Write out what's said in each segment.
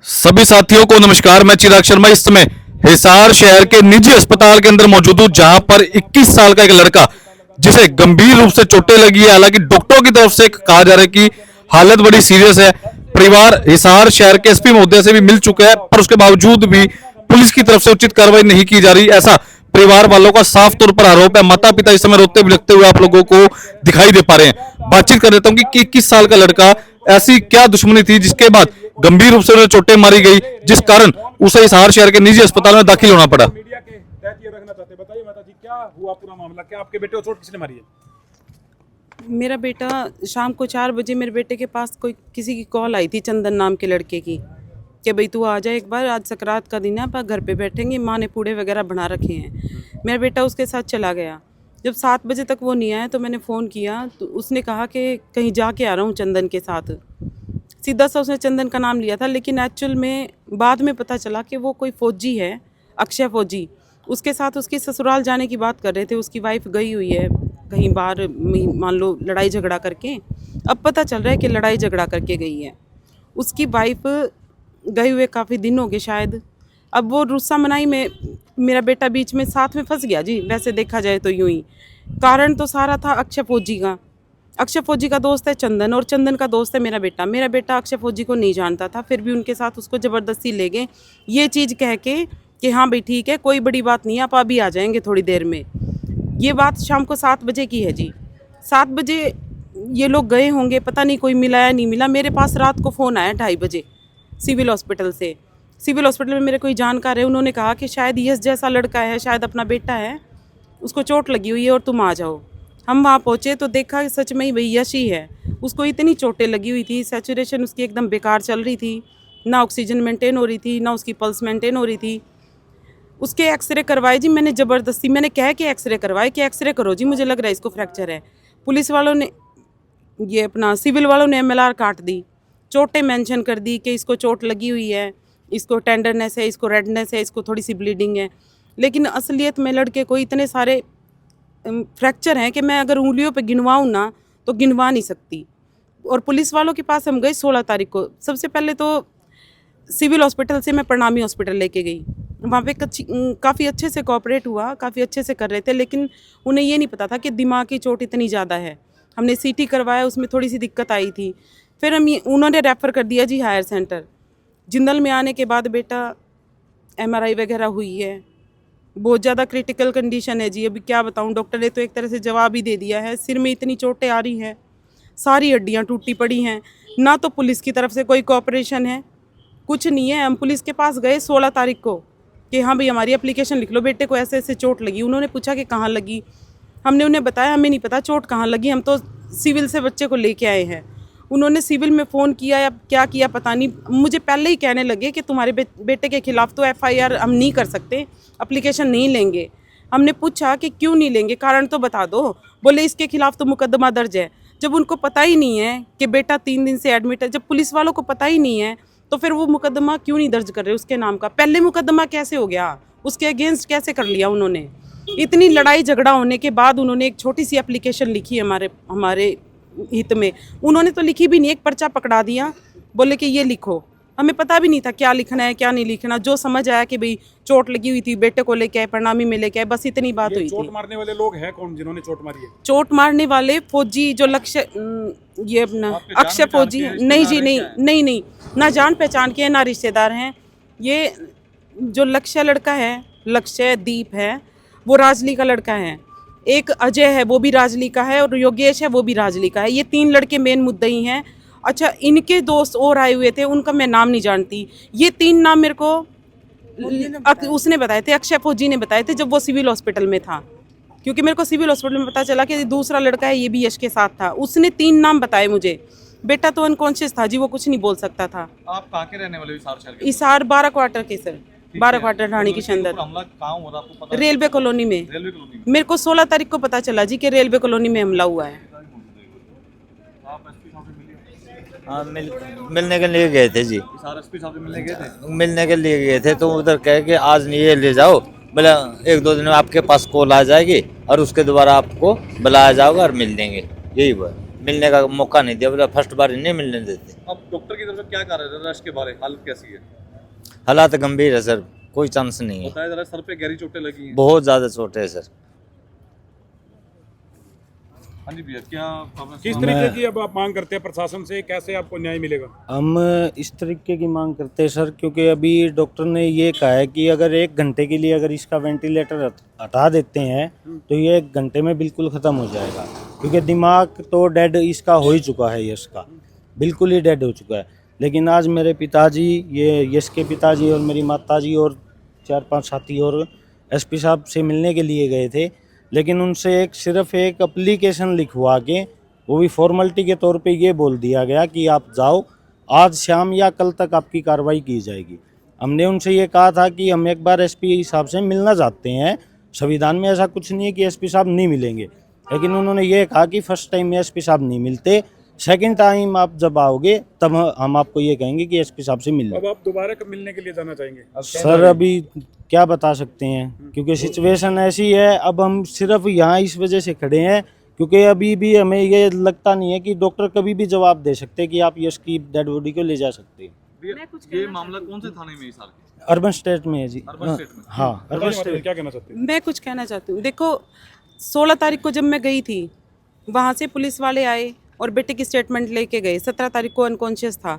सभी साथियों को नमस्कार। मैं चिराग शर्मा इस समय हिसार शहर के निजी अस्पताल के अंदर मौजूद हूं, जहां पर 21 साल का एक लड़का जिसे गंभीर रूप से चोटें लगी है। हालांकि डॉक्टरों की तरफ से कहा जा रहा है कि हालत बड़ी सीरियस है। परिवार हिसार शहर के एसपी महोदय से भी मिल चुका है, पर उसके बावजूद भी पुलिस की तरफ से उचित कार्रवाई नहीं की जा रही, ऐसा परिवार वालों का साफ तौर पर आरोप है। माता पिता इस समय रोते बिलखते हुए आप लोगों को दिखाई दे पा रहे हैं। बातचीत कर देता हूं कि 21 साल का लड़का, ऐसी क्या दुश्मनी थी जिसके बाद गंभीर रूप से उन्हें चोटें मारी गई, जिस कारण उसे हिसार शहर के निजी अस्पताल में दाखिल होना पड़ा। मीडिया के तहत ये रखना चाहते हैं, बताइए माता जी क्या हुआ पूरा मामला, क्या आपके बेटे को चोट किसने मारी है? मेरा बेटा शाम को 4 बजे मेरे बेटे के पास कोई किसी की कॉल आई थी, चंदन नाम के लड़के की, कि भाई तू आ जा एक बार, आज सकरात का दिन है, आप घर पे बैठेंगे, माँ ने पूड़े वगैरह बना रखे हैं। मेरा बेटा उसके साथ चला गया। जब 7 बजे तक वो नहीं आया तो मैंने फ़ोन किया, तो उसने कहा कि कहीं जाके आ रहा हूँ चंदन के साथ। सीधा सा उसने चंदन का नाम लिया था, लेकिन एक्चुअल में बाद में पता चला कि वो कोई फ़ौजी है, अक्षय फ़ौजी। उसके साथ उसकी ससुराल जाने की बात कर रहे थे। उसकी वाइफ गई हुई है कहीं बाहर, मान लो लड़ाई झगड़ा करके। अब पता चल रहा है कि लड़ाई झगड़ा करके गई है। उसकी वाइफ गए हुए काफ़ी दिन हो गए शायद। अब वो रुस्सा मनाई में मेरा बेटा बीच में साथ में फंस गया जी, वैसे देखा जाए तो यूं ही। कारण तो सारा था अक्षय फ़ौजी का। अक्षय फ़ौजी का दोस्त है चंदन, और चंदन का दोस्त है मेरा बेटा। मेरा बेटा अक्षय फ़ौजी को नहीं जानता था, फिर भी उनके साथ उसको ज़बरदस्ती ले गए, ये चीज़ कह के कि हाँ भाई ठीक है, कोई बड़ी बात नहीं है, आप अभी आ जाएंगे थोड़ी देर में। ये बात शाम को 7 बजे की है जी। 7 बजे ये लोग गए होंगे, पता नहीं कोई मिला या नहीं मिला। मेरे पास रात को फ़ोन आया 2:30 बजे सिविल हॉस्पिटल से। सिविल हॉस्पिटल में मेरे कोई जानकार है, उन्होंने कहा कि शायद यश जैसा लड़का है, शायद अपना बेटा है, उसको चोट लगी हुई है और तुम आ जाओ। हम वहाँ पहुँचे तो देखा कि सच में ही वही यश ही है। उसको इतनी चोटें लगी हुई थी, सैचुरेशन उसकी एकदम बेकार चल रही थी, ना ऑक्सीजन मेंटेन हो रही थी, ना उसकी पल्स मेंटेन हो रही थी। उसके एक्सरे करवाए जी मैंने ज़बरदस्ती, मैंने कह के एक्सरे करवाए कि एक्सरे करो जी, मुझे लग रहा है इसको फ्रैक्चर है। पुलिस वालों ने, ये अपना सिविल वालों ने MLR काट दी, चोटें मेंशन कर दी कि इसको चोट लगी हुई है, इसको टेंडरनेस है, इसको रेडनेस है, इसको थोड़ी सी ब्लीडिंग है। लेकिन असलियत में लड़के को इतने सारे फ्रैक्चर हैं कि मैं अगर उंगलियों पे गिनवाऊँ ना तो गिनवा नहीं सकती। और पुलिस वालों के पास हम गए 16 तारीख को। सबसे पहले तो सिविल हॉस्पिटल से मैं प्रणामी हॉस्पिटल लेके गई। वहाँ पे काफ़ी अच्छे से कोऑपरेट हुआ, काफ़ी अच्छे से कर रहे थे, लेकिन उन्हें ये नहीं पता था कि दिमाग की चोट इतनी ज़्यादा है। हमने CT करवाया, उसमें थोड़ी सी दिक्कत आई थी। फिर उन्होंने रेफ़र कर दिया जी हायर सेंटर। जिंदल में आने के बाद बेटा MRI वगैरह हुई है, बहुत ज़्यादा क्रिटिकल कंडीशन है जी। अभी क्या बताऊँ, डॉक्टर ने तो एक तरह से जवाब ही दे दिया है। सिर में इतनी चोटें आ रही हैं, सारी हड्डियाँ टूटी पड़ी हैं। ना तो पुलिस की तरफ से कोई कोऑपरेशन है, कुछ नहीं है। हम पुलिस के पास गए 16 तारीख को कि हाँ भाई हमारी एप्लीकेशन लिख लो, बेटे को ऐसे ऐसे चोट लगी। उन्होंने पूछा कि कहाँ लगी, हमने उन्हें बताया हमें नहीं पता चोट कहाँ लगी, हम तो सिविल से बच्चे को लेके आए हैं। उन्होंने सिविल में फ़ोन किया या क्या किया पता नहीं, मुझे पहले ही कहने लगे कि तुम्हारे बेटे के खिलाफ़ तो FIR हम नहीं कर सकते, एप्लीकेशन नहीं लेंगे। हमने पूछा कि क्यों नहीं लेंगे, कारण तो बता दो। बोले इसके खिलाफ़ तो मुकदमा दर्ज है। जब उनको पता ही नहीं है कि बेटा 3 दिन से एडमिट है, जब पुलिस वालों को पता ही नहीं है, तो फिर वो मुकदमा क्यों नहीं दर्ज कर रहे उसके नाम का? पहले मुकदमा कैसे हो गया, उसके अगेंस्ट कैसे कर लिया उन्होंने? इतनी लड़ाई झगड़ा होने के बाद उन्होंने एक छोटी सी एप्लीकेशन लिखी हमारे हित में। उन्होंने तो लिखी भी नहीं, एक पर्चा पकड़ा दिया, बोले कि ये लिखो। हमें पता भी नहीं था क्या लिखना है क्या नहीं लिखना। जो समझ आया कि भाई चोट लगी हुई थी, बेटे को लेके आए, प्रणामी में लेके आए, बस इतनी बात हुई थी। चोट मारने वाले लोग हैं कौन जिन्होंने चोट मारी है? चोट मारने वाले फौजी जो लक्ष्य, ये अपना अक्षय फौजी है। नहीं जी, नहीं, ना जान पहचान के ना रिश्तेदार हैं। ये जो लक्ष्य लड़का है, लक्ष्य दीप है, वो राजली का लड़का है। एक अजय है, वो भी राजली का है, और योगेश है, वो भी राजली का है। ये 3 लड़के मेन मुद्दई हैं। अच्छा, इनके दोस्त और आए हुए थे, उनका मैं नाम नहीं जानती। ये 3 नाम मेरे को उसने बताए थे, अक्षय फौजी ने बताए थे जब वो सिविल हॉस्पिटल में था, क्योंकि मेरे को सिविल हॉस्पिटल में पता चला कि दूसरा लड़का है, ये भी यश के साथ था। उसने 3 नाम बताए मुझे। बेटा तो अनकॉन्शियस था जी, वो कुछ नहीं बोल सकता था। आप कहाँ के रहने वाले? हिसार शहर के? हिसार 12 क्वार्टर के सर, 12 क्वार्टर रानी की शंदर, हमला कहाँ हो रहा आपको पता? रेलवे कॉलोनी में। रेलवे कॉलोनी में? मेरे को 16 तारीख को पता चला जी कि रेलवे कॉलोनी में हमला हुआ है। आप एसपी साहब से मिले? हाँ, मिलने के लिए गए थे जी। हिसार एसपी साहब से मिलने गए थे? मिलने के लिए गए थे तो उधर कहे कि आज नहीं ये ले जाओ, बोला 1-2 दिन में आपके पास कॉल आ जाएगी और उसके दोबारा आपको बुलाया जाएगा और मिल देंगे, यही बात। मिलने का मौका नहीं दिया, बोला फर्स्ट बार नहीं मिलने देते। अब डॉक्टर की तरफ से क्या कह रहे थे रश के बारे, हालत कैसी है? हालात गंभीर है सर, कोई चांस नहीं है, बताया जरा, सर पे गहरी चोटें लगी हैं। बहुत ज्यादा छोटे है सर। हाँ जी भैया, क्या आपने किस सुना? तरीके की अब आप मांग करते हैं प्रशासन से, कैसे आपको न्याय मिलेगा? हम इस तरीके की मांग करते हैं सर, क्योंकि अभी डॉक्टर ने ये कहा है कि अगर 1 घंटे के लिए अगर इसका वेंटिलेटर हटा देते हैं तो ये 1 घंटे में बिल्कुल ख़त्म हो जाएगा, क्योंकि दिमाग तो डेड इसका हो ही चुका है, यश का बिल्कुल ही डेड हो चुका है। लेकिन आज मेरे पिताजी, ये यश के पिताजी और मेरी माताजी और 4-5 साथी और एसपी साहब से मिलने के लिए गए थे, लेकिन उनसे सिर्फ एक एप्लीकेशन लिखवा के, वो भी फॉर्मेलिटी के तौर पे ये बोल दिया गया कि आप जाओ, आज शाम या कल तक आपकी कार्रवाई की जाएगी। हमने उनसे ये कहा था कि हम एक बार एसपी साहब से मिलना चाहते हैं, संविधान में ऐसा कुछ नहीं है कि एसपी साहब नहीं मिलेंगे, लेकिन उन्होंने ये कहा कि फर्स्ट टाइम में एसपी साहब नहीं मिलते, सेकंड टाइम आप जब आओगे तब हम आपको ये कहेंगे कि एसपी साहब से मिल लो। अब आप दोबारा कब मिलने के लिए जाना चाहेंगे? सर अभी क्या बता सकते हैं, क्योंकि सिचुएशन ऐसी है। अब हम सिर्फ यहाँ इस वजह से खड़े हैं क्योंकि अभी भी हमें ये लगता नहीं है कि डॉक्टर कभी भी जवाब दे सकते कि आप यश की डेड बॉडी को ले जा सकते हैं। ये मामला कौन से थाने में है सर? अर्बन स्टेट में है जी। अर्बन स्टेट में? हाँ, अर्बन बताइए, स्टेट। क्या कहना चाहते हैं? मैं कुछ कहना चाहती हूँ। देखो 16 तारीख को जब मैं गई थी, वहाँ से पुलिस वाले आए और बेटे की स्टेटमेंट लेके गए। 17 तारीख को अनकॉन्शियस था,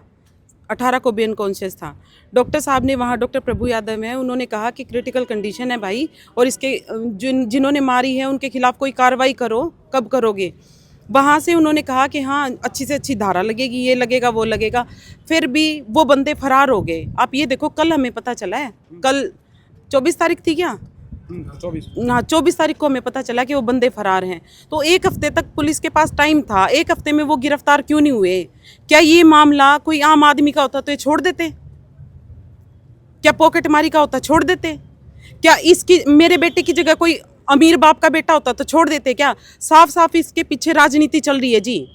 18 को भी अनकॉन्शियस था। डॉक्टर साहब ने वहाँ, डॉक्टर प्रभु यादव हैं, उन्होंने कहा कि क्रिटिकल कंडीशन है भाई, और इसके जिन्होंने मारी है उनके खिलाफ कोई कार्रवाई करो, कब करोगे? वहाँ से उन्होंने कहा कि हाँ अच्छी से अच्छी धारा लगेगी, ये लगेगा वो लगेगा, फिर भी वो बंदे फरार हो गए। आप ये देखो, कल हमें पता चला है, कल 24 तारीख थी क्या? 24। हाँ 24 तारीख को हमें पता चला कि वो बंदे फरार हैं। तो 1 हफ्ते तक पुलिस के पास टाइम था, 1 हफ्ते में वो गिरफ्तार क्यों नहीं हुए? क्या ये मामला कोई आम आदमी का होता तो ये छोड़ देते? क्या पॉकेटमारी का होता छोड़ देते? क्या इसकी, मेरे बेटे की जगह कोई अमीर बाप का बेटा होता तो छोड़ देते क्या? साफ साफ इसके पीछे राजनीति चल रही है जी।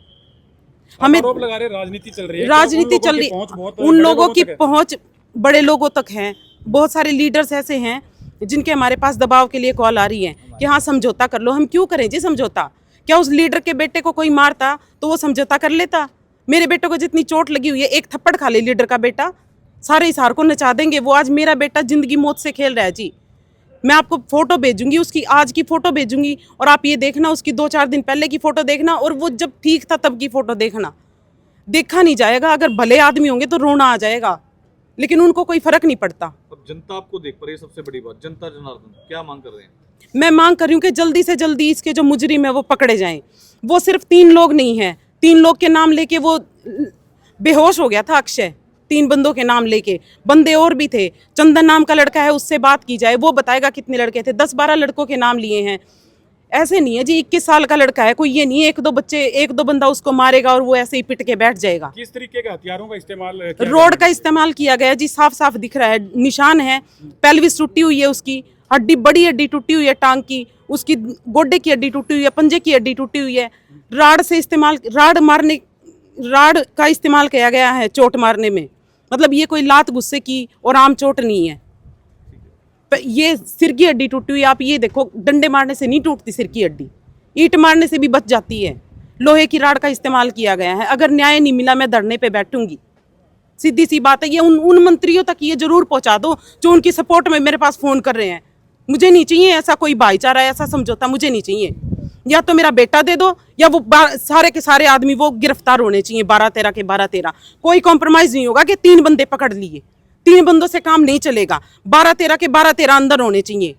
हमें आरोप लगा रहे राजनीति चल रही है, राजनीति चल रही, उन लोगों की पहुंच बड़े लोगों तक है। बहुत सारे लीडर्स ऐसे हैं जिनके हमारे पास दबाव के लिए कॉल आ रही है कि हाँ समझौता कर लो। हम क्यों करें जी समझौता? क्या उस लीडर के बेटे को कोई मारता तो वो समझौता कर लेता? मेरे बेटे को जितनी चोट लगी हुई है, एक थप्पड़ खा ले लीडर का बेटा, सारे हिसार को नचा देंगे। वो आज मेरा बेटा जिंदगी मौत से खेल रहा है जी। मैं आपको फोटो भेजूंगी, उसकी आज की फोटो भेजूंगी, और आप ये देखना उसकी 2-4 दिन पहले की फोटो देखना, और वो जब ठीक था तब की फोटो देखना। देखा नहीं जाएगा। अगर भले आदमी होंगे तो रोना आ जाएगा, लेकिन उनको कोई फर्क नहीं पड़ता। अब जनता आपको देख पा रही है, सबसे बड़ी बात जनता जनार्दन क्या मांग कर रहे हैं? मैं मांग कर रही हूँ कि जल्दी से जल्दी इसके जो मुजरिम है वो पकड़े जाएं। वो सिर्फ 3 लोग नहीं हैं, 3 लोग के नाम लेके वो बेहोश हो गया था अक्षय, 3 बंदों के नाम लेके। बंदे और भी थे, चंदन नाम का लड़का है, उससे बात की जाए, वो बताएगा कितने लड़के थे। 10-12 लड़कों के नाम लिए हैं। ऐसे नहीं है जी 21 साल का लड़का है कोई, ये नहीं है 1-2 बच्चे, 1-2 बंदा उसको मारेगा और वो ऐसे ही पिट के बैठ जाएगा। किस तरीके के हथियारों का इस्तेमाल किया रोड गया? का इस्तेमाल किया गया जी, साफ साफ दिख रहा है, निशान है। पेल्विस टूटी हुई है उसकी, हड्डी, बड़ी हड्डी टूटी हुई है टांग की, उसकी गोड्डे की हड्डी टूटी हुई है, पंजे की हड्डी टूटी हुई है। राड का इस्तेमाल किया गया है चोट मारने में। मतलब ये कोई लात गुस्से की और आम चोट नहीं है। ये सिर की हड्डी टूटी हुई, आप ये देखो, डंडे मारने से नहीं टूटती सिर की हड्डी, ईंट मारने से भी बच जाती है। लोहे की राड का इस्तेमाल किया गया है। अगर न्याय नहीं मिला मैं धरने पे बैठूंगी, सीधी सी बात है। ये उन मंत्रियों तक ये जरूर पहुंचा दो जो उनकी सपोर्ट में मेरे पास फोन कर रहे हैं। मुझे नहीं चाहिए ऐसा कोई भाईचारा, ऐसा समझौता मुझे नहीं चाहिए। या तो मेरा बेटा दे दो, या वो सारे के सारे आदमी वो गिरफ्तार होने चाहिए, 12-13 के 12-13। कोई कॉम्प्रोमाइज नहीं होगा कि 3 बंदे पकड़ लिए, 3 बंदों से काम नहीं चलेगा। 12-13 के 12-13 अंदर होने चाहिए।